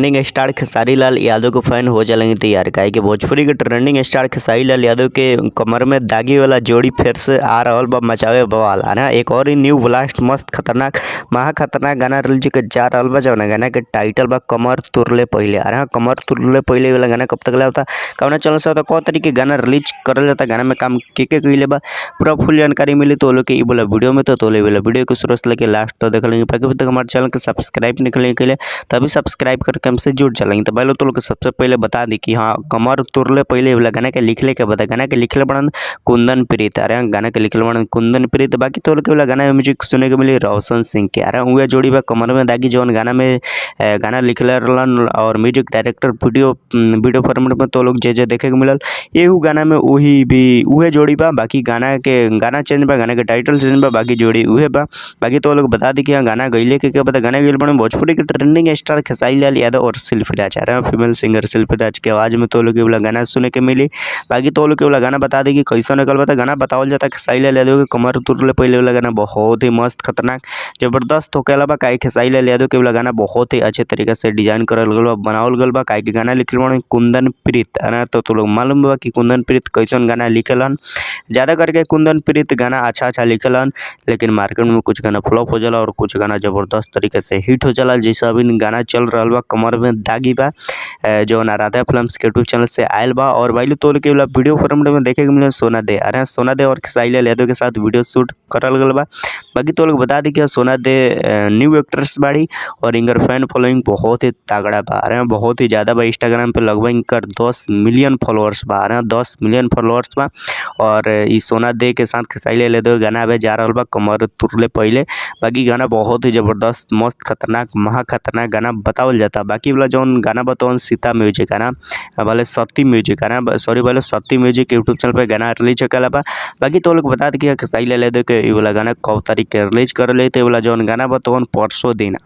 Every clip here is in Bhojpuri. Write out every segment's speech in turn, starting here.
ट्रेंडिंग स्टार खेसारी लाल यादव के फैन हो जाएंगे तैयार। काहे कि भोजपुरी के ट्रेंडिंग स्टार खेसारी लाल यादव के कमर में दागी वाला जोड़ी फिर से आ रहल बा मचावे बवाल है ना। एक और ही न्यू ब्लास्ट मस्त खतरनाक महा खतरनाक गाना रिलीज के जा रहल बा। जौन गाना के टाइटल बा कमर तुरले पहले। अरे कमर तुरले पहले वाला गाना कब तक होता, कौन चैनल से होता, कौ तरीके गाना रिलीज करल जाता, गाना में काम के कइले बा, पूरा फुल जानकारी मिली तो लोग के ई बोला वीडियो में तो ले वाला वीडियो को शुरू से लेके लास्ट तक देख लेंगे। बाकी तक हमारे चैनल के सब्सक्राइब निकलने के लिए तभी सब्सक्राइब करके हमसे जुड़ चलेंगे। तो भाई लोग तो लोग सबसे पहले बता दी कि हाँ कमर तुरले पहले वाला गाना के लिखले के बता, गाना के लिखले बड़न कुंदन प्रीत। अरे गाना के लिखले बड़न कुंदन प्रीत। बाकी तो लोग वाला गाना में म्यूजिक सुने के मिली रोशन सिंह के। अरे उहे जोड़ी बा कमर में दागी जौन गाना में गाना लिखले रहलन और म्यूजिक डायरेक्टर वीडियो फॉर्मेट में तो लोग जे देखे के मिलल एहू गाना में वही भी उहे जोड़ी बा। बाकी गाना चेंज बा, गाना के टाइटल चेंज बा, बाकी जोड़ी उहे बा। बाकी तो लोग बता दी कि हाँ गाना गईले के बता, गाना गईल बड़े भोजपुरी के ट्रेंडिंग स्टार खेसारी लाल यादव और शिल्पी राज। आ रहे हैं फीमेल सिंगर शिल्पी राज के आवाज़ में तो लोग वाला गाना सुने के मिली। बाकी तो लोग वाला गाना बता दी कि कैसा निकल बता। गाना बतावल जाता खेसारी लाल यादव के कमर तुरले पहले वाला गाना बहुत ही मस्त खतरनाक जबरदस्त होके अलावा। काहे खेसारी लाल यादव के वाला गाना बहुत ही अच्छे तरीके से डिजाइन करल गल बा, बनावल गल बा। काहे के गाना लिखल बा कुंदन प्रीत। अरे तो लोग मालूम बा कि कुंदन प्रीत कैसन गाना लिखेलन। ज़्यादा करके कुंदन प्रीत गाना अच्छा लिखेलन, लेकिन मार्केट में कुछ गाना फ्लॉप हो जाला और कुछ गाना जबरदस्त तरीके से हिट हो जाला। जैसा अभी गाना चल रहा बा कमर में दागी बा जो राधा फिल्म्स के यूट्यूब चैनल से आयल बा। और भाई तो के वीडियो फॉर्मेट में देखे के मिले सोना दे। अरे सोना दे और खेसारी लाल यादव के साथ वीडियो शूट करल गल बा। बाकी तो लोग बता दी कि सोना दे न्यू एक्ट्रेस बाड़ी और इनकर फैन फॉलोइंग बहुत ही तगड़ा बा। अरे बहुत ही ज़्यादा बा। इंस्टाग्राम पे लगभग इनकर 10 मिलियन फॉलोअर्स बा। अरे 10 मिलियन फॉलोअर्स बा। और ई सोना दे के साथ खेसारी लाल यादव गाना आवे जा रहा बा कमर तुरले पहले। बाकी गाना बहुत ही जबरदस्त मस्त खतरनाक महा खतरनाक गाना बतावल जाता। बाकी वाला जौन गाना बतावन सीता म्यूजिक गाना वाले सत्ती म्यूजिक गाना सॉरी वाले सत्ती म्यूजिक यूट्यूब चैनल पे गाना रिलीज होकर बा। बाकी तो लोग बता दी कि खेसारी लाल यादव के वाला गाना कौ तारीख के रिलीज कर लेते वाला जौन गाना बतावन परसों दिन।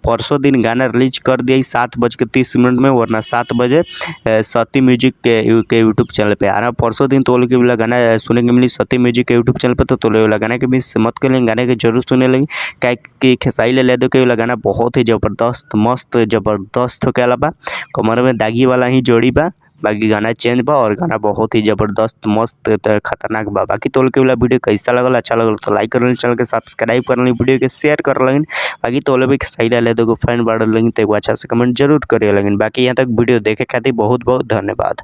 परसों दिन गाना रिलीज कर दिया 7:30 में, वरना 7 बजे सत्ती म्यूजिक के यूट्यूब चैनल पे। आ रहा परसों दिन तो लोग वाला गाना सुने के मिली सत्ती म्यूजिक के यूट्यूब चैनल पे। तो वाला गाना के मिस मत कर लेंगे, गाने के जरूर सुने लेंगे। क्या कि खेसारी लाल यादव के वाला गाना बहुत ही जबरदस्त मस्त जबरदस्त होके अलावा कमर में दागी वाला ही जोड़ी बा। बाकी गाना चेंज बा और गाना बहुत ही जबरदस्त मस्त खतरनाक बा। बाकी तो के वाला वीडियो कैसा लगल, अच्छा लगल तो लाइक कर लें, चैनल के सब्सक्राइब कर लें, वीडियो के शेयर कर लें। बाकी तो भी खेसारी लाल यादव को फैन बढ़ लेंगे तो अच्छा से कमेंट जरूर करिए लेकिन। बाकी यहाँ तक वीडियो देखे खातिर बहुत बहुत धन्यवाद।